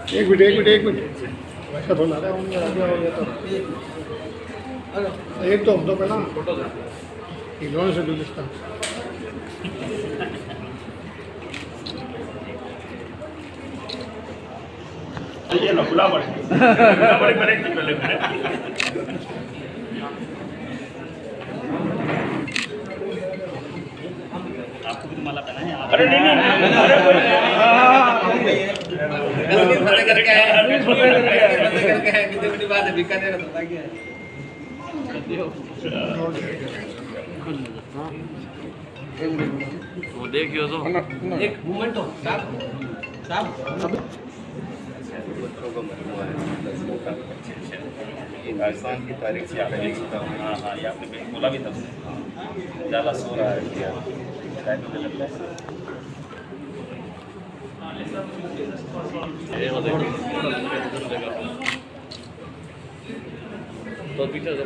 एक मिनट वैसा थोड़ा रहा हूँ एक तो हफ्तों पहला इन्होंने से गुलिस्तान ये ना खुला पड़े कनेक्ट कर लेंगे। आपको भी माला पहना है? अरे नहीं वो देखियो तो एक मोमेंट हो साहब साहब बच्चों का मजमुआ है ये राजस्थान की तारीख से आप देख सकता हूँ। हाँ हाँ, ये आपने बोला भी था। ज़्यादा सो रहा है क्या शायद मुझे लगता है। तो पीछे से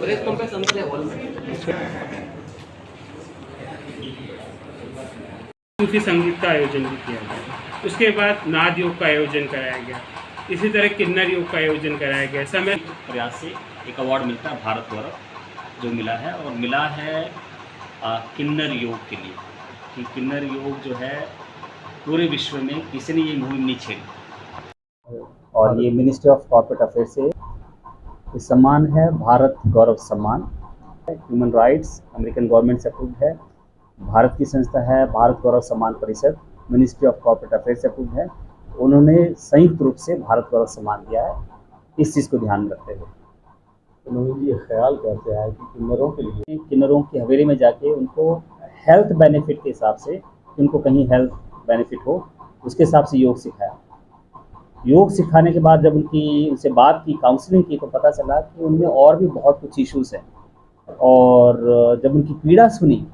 प्रेस कॉन्फ्रेंस अंदर है हॉल में। सूफी संगीत का आयोजन भी किया गया। उसके बाद नाद योग का आयोजन कराया गया। इसी तरह किन्नर योग का आयोजन कराया गया। समय प्रयास से एक अवार्ड मिलता है भारत गौरव जो मिला है, और मिला है किन्नर योग के लिए कि किन्नर योग जो है पूरे विश्व में किसी ने ये मुहिम नहीं छेड़ी। और ये मिनिस्ट्री ऑफ कॉर्पोरेट अफेयर्स से ये सम्मान है भारत गौरव सम्मान। ह्यूमन राइट्स अमेरिकन गवर्नमेंट से अप्रूव्ड है। भारत की संस्था है भारत गौरव सम्मान परिषद, मिनिस्ट्री ऑफ कॉर्पोरेट अफेयर्स से अप्रूव्ड है। उन्होंने संयुक्त रूप से भारत गौरव सम्मान दिया है, इस चीज़ को ध्यान में रखते हुए। उन्होंने ये ख्याल करते हैं कि किन्नरों के लिए किन्नरों की हवेली में जाके उनको हेल्थ बेनिफिट के हिसाब से, उनको कहीं हेल्थ बेनिफिट हो उसके हिसाब से योग सिखाया। योग सिखाने के बाद जब उनसे बात की, काउंसलिंग की, तो पता चला कि उनमें और भी बहुत कुछ इश्यूज़ हैं। और जब उनकी पीड़ा सुनी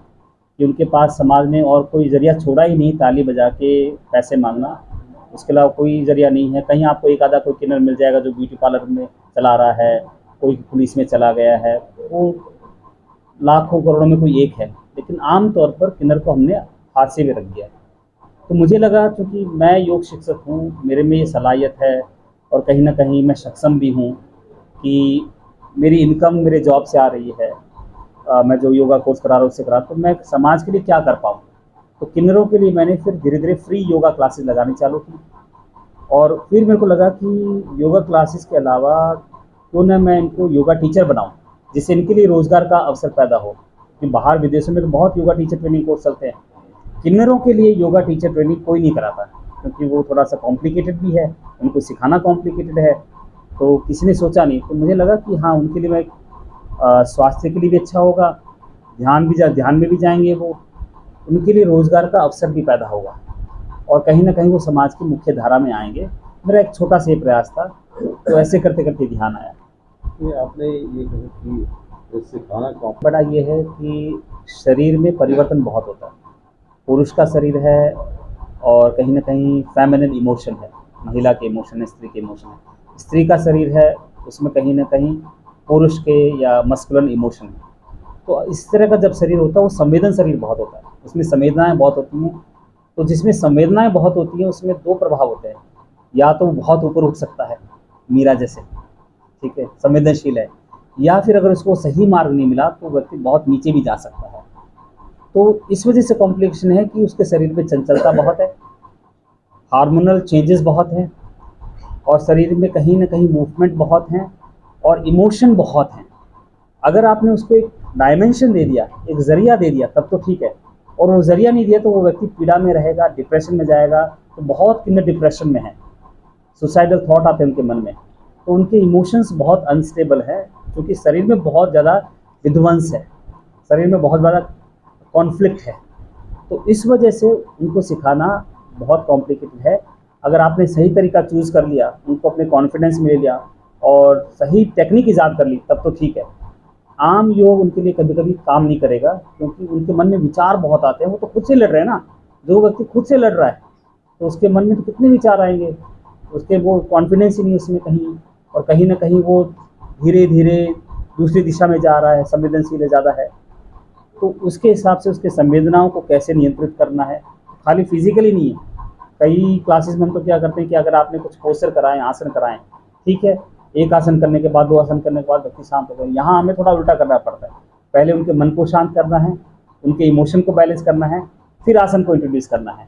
कि उनके पास समाज ने और कोई ज़रिया छोड़ा ही नहीं, ताली बजा के पैसे मांगना, उसके अलावा कोई ज़रिया नहीं है। कहीं आपको एक आधा कोई किन्नर मिल जाएगा जो ब्यूटी पार्लर में चला रहा है, कोई पुलिस में चला गया है, वो लाखों करोड़ों में कोई एक है, लेकिन आम तौर पर किन्नर को हमने हादसे में रख दिया। तो मुझे लगा क्योंकि मैं योग शिक्षक हूँ, मेरे में ये सलाहियत है और कहीं ना कहीं मैं सक्षम भी हूँ कि मेरी इनकम मेरे जॉब से आ रही है, मैं जो योगा कोर्स करा रहा हूँ उससे करा, तो मैं समाज के लिए क्या कर पाऊँ। तो किन्नरों के लिए मैंने फिर धीरे धीरे फ्री योगा क्लासेस लगानी चालू की। और फिर मेरे को लगा कि योगा क्लासेस के अलावा क्यों ना मैं इनको योगा टीचर बनाऊँ, जिससे इनके लिए रोज़गार का अवसर पैदा हो। कि बाहर विदेशों में तो बहुत योगा टीचर ट्रेनिंग कोर्स चलते हैं, किन्नरों के लिए योगा टीचर ट्रेनिंग कोई नहीं कराता, क्योंकि वो थोड़ा सा कॉम्प्लिकेटेड भी है, उनको सिखाना कॉम्प्लिकेटेड है। तो किसी ने सोचा नहीं, तो मुझे लगा कि हाँ, उनके लिए मैं स्वास्थ्य के लिए भी अच्छा होगा, ध्यान में भी जाएंगे वो, उनके लिए रोज़गार का अवसर भी पैदा होगा और कहीं ना कहीं वो समाज की मुख्य धारा में आएंगे। मेरा एक छोटा सा प्रयास था, तो ऐसे करते करते ध्यान आया। कि आपने ये कहा कि सिखाना कौन बड़ा ये है कि शरीर में परिवर्तन बहुत होता है। पुरुष का शरीर है और कहीं ना कहीं फेमिनिन इमोशन है, महिला के इमोशन है, स्त्री के इमोशन है। स्त्री का शरीर है, उसमें कहीं ना कहीं पुरुष के या मस्कुलिन इमोशन है। तो इस तरह का जब शरीर होता है वो संवेदन शरीर बहुत होता है, उसमें संवेदनाएं बहुत होती हैं। तो जिसमें संवेदनाएं बहुत होती हैं उसमें दो प्रभाव होते हैं, या तो वो बहुत ऊपर उठ सकता है मीरा जैसे, ठीक है, संवेदनशील है, या फिर अगर उसको सही मार्ग नहीं मिला तो व्यक्ति बहुत नीचे भी जा सकता है। तो इस वजह से कॉम्प्लिकेशन है कि उसके शरीर में चंचलता बहुत है, हार्मोनल चेंजेस बहुत हैं, और शरीर में कहीं ना कहीं मूवमेंट बहुत हैं और इमोशन बहुत हैं। अगर आपने उसको एक डायमेंशन दे दिया, एक ज़रिया दे दिया, तब तो ठीक है, और वो ज़रिया नहीं दिया तो वो व्यक्ति पीड़ा में रहेगा, डिप्रेशन में जाएगा। तो बहुत किन्नर डिप्रेशन में है, सुसाइडल थॉट आते हैं उनके मन में, तो उनके इमोशंस बहुत अनस्टेबल है, क्योंकि शरीर में बहुत ज़्यादा विध्वंस है, शरीर में बहुत ज़्यादा कॉन्फ्लिक्ट है। तो इस वजह से उनको सिखाना बहुत कॉम्प्लिकेटेड है। अगर आपने सही तरीका चूज़ कर लिया, उनको अपने कॉन्फिडेंस में ले लिया और सही टेक्निक ईजाद कर ली, तब तो ठीक है। आम योग उनके लिए कभी कभी काम नहीं करेगा, क्योंकि उनके मन में विचार बहुत आते हैं। वो तो खुद से लड़ रहे हैं ना, जो व्यक्ति खुद से लड़ रहा है तो उसके मन में तो कितने विचार आएंगे। उसके वो कॉन्फिडेंस ही नहीं उसमें कहीं, और कहीं ना कहीं वो धीरे धीरे दूसरी दिशा में जा रहा है, संवेदनशील ज़्यादा है। तो उसके हिसाब से उसके संवेदनाओं को कैसे नियंत्रित करना है, खाली फिजिकली नहीं है। कई क्लासेस में हम तो क्या करते हैं कि अगर आपने कुछ पोस्चर कराएं, आसन कराएं, ठीक है, एक आसन करने के बाद, 2 आसन करने के बाद व्यक्ति शांत हो गए। यहाँ हमें थोड़ा उल्टा करना पड़ता है, पहले उनके मन को शांत करना है, उनके इमोशन को बैलेंस करना है, फिर आसन को इंट्रोड्यूस करना है।